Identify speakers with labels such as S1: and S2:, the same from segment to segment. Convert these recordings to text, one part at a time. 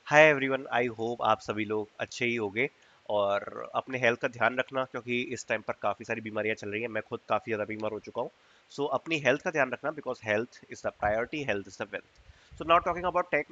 S1: Hi everyone, I hope आप सभी लोग अच्छे ही होंगे और अपने हेल्थ का ध्यान रखना क्योंकि इस टाइम पर काफ़ी सारी बीमारियां चल रही हैं। मैं खुद काफ़ी ज़्यादा बीमार हो चुका हूँ। सो अपनी हेल्थ का ध्यान रखना because health is the priority, health is the wealth. So now talking about tech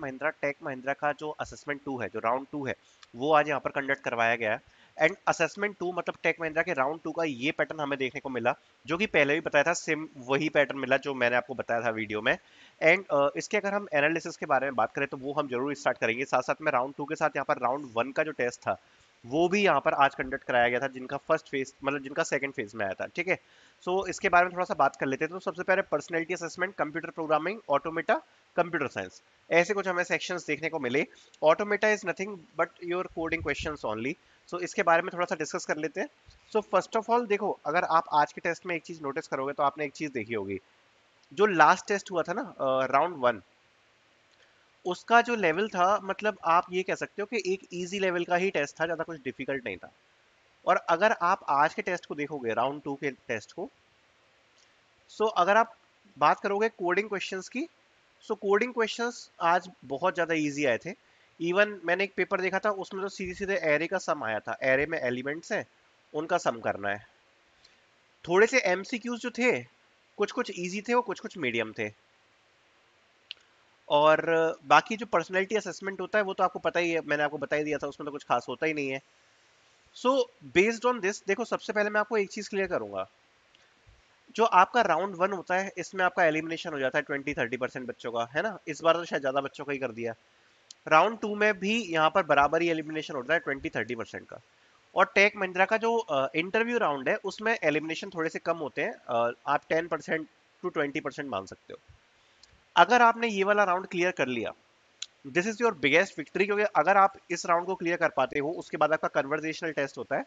S1: Mahindra का जो असेसमेंट 2 है, जो राउंड 2 है, वो आज यहाँ पर कंडक्ट करवाया गया है। एंड असेसमेंट 2 मतलब टेक महिंद्रा के राउंड 2 का ये पैटर्न हमें देखने को मिला, जो कि पहले भी बताया था। सेम वही पैटर्न मिला जो मैंने आपको बताया था वीडियो में। एंड इसके अगर हम एनालिसिस के बारे में बात करें तो वो हम जरूर स्टार्ट करेंगे। साथ साथ में राउंड 2 के साथ यहाँ पर राउंड 1 का जो टेस्ट था वो भी यहाँ पर आज कंडक्ट कराया गया था, जिनका फर्स्ट फेज मतलब जिनका सेकंड फेज में आया था। ठीक है, सो इसके बारे में थोड़ा सा बात कर लेते हैं। तो सबसे पहले personality assessment, computer programming, automata, computer science, ऐसे कुछ हमें सेक्शंस देखने को मिले। Automata is nothing but your coding questions only. So इसके बारे में थोड़ा सा डिस्कस कर लेते हैं। सो फर्स्ट ऑफ ऑल देखो, अगर आप आज के टेस्ट में एक चीज नोटिस करोगे तो आपने एक चीज देखी होगी। जो लास्ट टेस्ट हुआ था ना, राउंड 1, उसका जो लेवल था, मतलब आप ये कह सकते हो कि एक इजी लेवल का ही टेस्ट था, ज्यादा कुछ डिफिकल्ट नहीं था। और अगर आप आज के टेस्ट को देखोगे, राउंड 2 के टेस्ट को, सो अगर आप बात करोगे कोडिंग क्वेश्चंस की, सो कोडिंग क्वेश्चंस आज बहुत ज्यादा इजी आए थे। इवन मैंने एक पेपर देखा था, उसमें तो सीधे सीधे एरे का सम आया था। एरे में एलिमेंट्स हैं, उनका सम करना है। थोड़े से एमसीक्यूज जो थे, कुछ कुछ इजी थे और कुछ कुछ मीडियम थे। और बाकी जो पर्सनैलिटी असेसमेंट होता है वो तो आपको पता ही है, मैंने आपको बता ही दिया था, उसमें तो कुछ खास होता ही नहीं है। सो बेस्ड ऑन दिस देखो, सबसे पहले मैं आपको एक चीज क्लियर करूंगा। जो आपका राउंड 1 होता है, इसमें आपका एलिमिनेशन हो जाता है 20-30% बच्चों का, है ना। इस बार तो शायद ज्यादा बच्चों का ही कर दिया। राउंड 2 में भी यहाँ पर बराबर ही एलिमिनेशन होता है 20-30% का। और टेक महिंद्रा का जो इंटरव्यू राउंड है, उसमें एलिमिनेशन थोड़े से कम होते हैं। आप 10% to 20% मान सकते हो। अगर आपने ये वाला राउंड क्लियर कर लिया, this is your biggest victory. क्योंकि अगर आप इस राउंड को क्लियर कर पाते हो, उसके बाद आपका कन्वर्सेशनल टेस्ट होता है,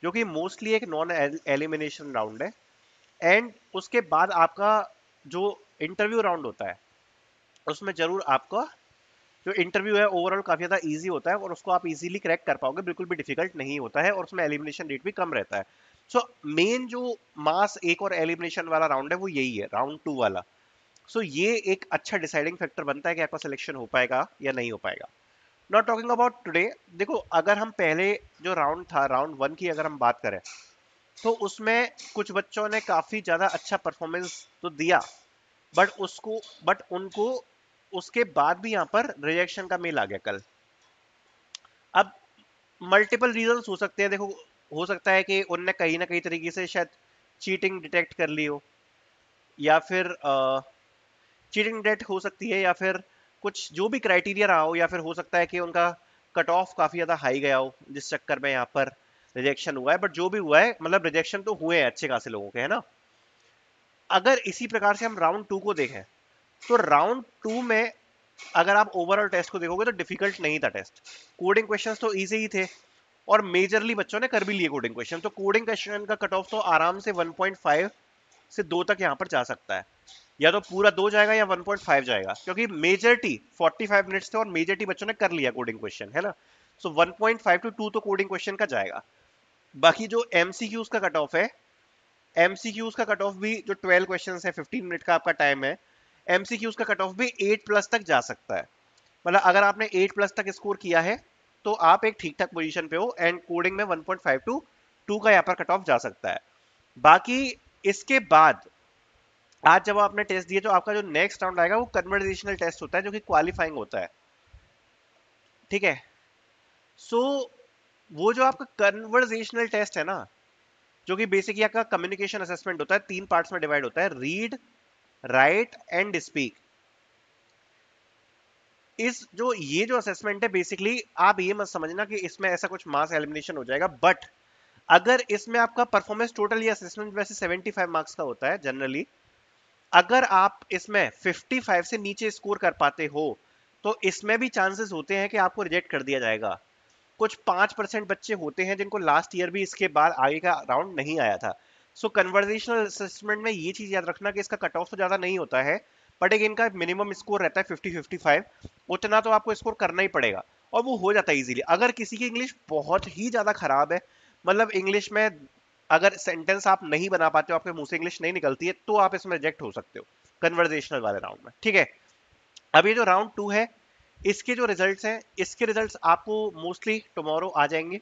S1: जो कि मोस्टली एक नॉन एलिमिनेशन राउंड है। एंड उसके बाद आपका जो इंटरव्यू राउंड होता है, उसमें जरूर आपका जो इंटरव्यू है ओवरऑल काफी ज्यादा इजी होता है और उसको आप इजीली क्रैक कर पाओगे, बिल्कुल भी डिफिकल्ट नहीं होता है और उसमें एलिमिनेशन रेट भी कम रहता है। सो मेन जो मास एक और एलिमिनेशन वाला राउंड है वो यही है, राउंड 2 वाला। सो ये एक अच्छा डिसाइडिंग फैक्टर बनता है कि आपका सिलेक्शन हो पाएगा या नहीं हो पाएगा। नॉट टॉकिंग अबाउट टुडे, देखो अगर हम पहले जो राउंड था, राउंड 1 की अगर हम बात करें, तो उसमें कुछ बच्चों ने काफी ज्यादा अच्छा परफॉर्मेंस तो दिया, बट उनको उसके बाद भी यहाँ पर रिजेक्शन का मेल आ गया कल। अब मल्टीपल रीजंस हो सकते हैं, देखो। हो सकता है कि उनने कहीं ना कहीं तरीके से शायद चीटिंग डिटेक्ट कर ली हो, या फिर चीटिंग डिटेक्ट हो सकती है, या फिर कुछ जो भी क्राइटेरिया रहा हो, या फिर हो सकता है कि उनका कट ऑफ काफी ज्यादा हाई गया हो, जिस चक्कर में यहाँ पर रिजेक्शन हुआ है। बट जो भी हुआ है, मतलब रिजेक्शन तो हुए हैं अच्छे खासे लोगों के, है ना। अगर इसी प्रकार से हम राउंड 2 को देखें, तो राउंड 2 में अगर आप ओवरऑल टेस्ट को देखोगे तो डिफिकल्ट नहीं था टेस्ट। कोडिंग क्वेश्चंस तो इजी ही थे और मेजरली बच्चों ने कर भी लिए कोडिंग क्वेश्चन। तो कोडिंग क्वेश्चन का कट ऑफ तो आराम से 1.5 से 2 तक यहाँ पर जा सकता है। या तो पूरा 2 जाएगा या 1.5 जाएगा, क्योंकि मेजॉरिटी 45 मिनट्स थे और मेजॉरिटी बच्चों ने कर लिया कोडिंग क्वेश्चन, है ना। सो 1.5 to 2 तो कोडिंग क्वेश्चन का जाएगा। बाकी जो एमसीक्यूज का कट ऑफ है, एमसीक्यूज का कट ऑफ भी जो 12 क्वेश्चन है, 15 मिनट का आपका टाइम है, एमसीक्यूज का कट ऑफ भी 8+ तक जा सकता है। मतलब अगर आपने 8+ तक स्कोर किया है तो आप एक ठीक ठाक पोजीशन पे हो। एंड कोडिंग में 1.5 to 2 का यहाँ पर कट ऑफ जा सकता है। बाकी इसके बाद आज जब आपने टेस्ट दिए, तो आपका जो नेक्स्ट राउंड आएगा वो कन्वर्सेशनल टेस्ट होता है, जो कि क्वालिफाइंग होता है। ठीक है, सो वो जो आपका कन्वर्सेशनल टेस्ट है ना, जो कि बेसिकली आपका कम्युनिकेशन असेसमेंट होता है, 3 पार्ट्स में डिवाइड होता है, रीड, राइट एंड स्पीक। इस जो ये जो असेसमेंट है, बेसिकली आप ये मत समझना कि इसमें ऐसा कुछ मास एलिमिनेशन हो जाएगा। बट अगर इसमें आपका परफॉर्मेंस टोटल ये असेसमेंट वैसे 75 मार्क्स का होता है जनरली, अगर आप इसमें 55 से नीचे स्कोर कर पाते हो तो इसमें भी चांसेस होते हैं कि आपको रिजेक्ट कर दिया जाएगा। कुछ 5% बच्चे होते हैं जिनको लास्ट ईयर भी इसके बाद आगे का राउंड नहीं आया था। सो कन्वर्सेशनल असेसमेंट में ये चीज याद रखना कि इसका कट ऑफ तो ज्यादा नहीं होता है, बट एक इनका मिनिमम स्कोर रहता है 50-55। उतना तो आपको स्कोर करना ही पड़ेगा और वो हो जाता है इजीली। अगर किसी की इंग्लिश बहुत ही ज्यादा खराब है, मतलब इंग्लिश में अगर सेंटेंस आप नहीं बना पाते हो, आपके मुंह से इंग्लिश नहीं निकलती है, तो आप इसमें रिजेक्ट हो सकते हो कन्वर्सेशनल वाले राउंड में। ठीक है, अब ये जो राउंड 2 है, इसके जो रिजल्ट्स हैं, इसके रिजल्ट्स आपको मोस्टली टुमारो आ जाएंगे,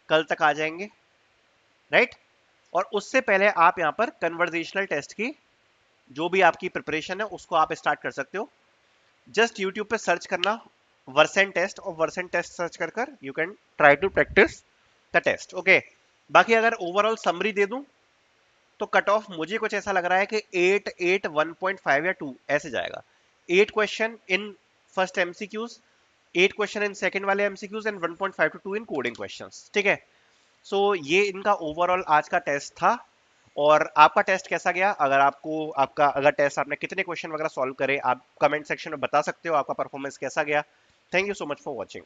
S1: कल तक आ जाएंगे, राइट। और उससे पहले आप यहाँ पर कन्वर्जेशनल टेस्ट की जो भी आपकी प्रिपरेशन है उसको आप स्टार्ट कर सकते हो। जस्ट यूट्यूब पे सर्च करना वर्सेन टेस्ट, और वर्सेन टेस्ट सर्च कर कर you can try to practise the test, okay. बाकी अगर ओवरऑल समरी दे दूं तो कट ऑफ मुझे कुछ ऐसा लग रहा है कि 8, 8, 1.5 या 2 ऐसे जाएगा। 8 question in first MCQs, 8 question in second वाले MCQs and 1.5 to 2 in coding questions, ठीक है। सो ये इनका ओवरऑल आज का टेस्ट था। और आपका टेस्ट कैसा गया, अगर आपको आपका अगर टेस्ट आपने कितने क्वेश्चन वगैरह सॉल्व करे, आप कमेंट सेक्शन में बता सकते हो आपका परफॉर्मेंस कैसा गया। Thank you so much for watching.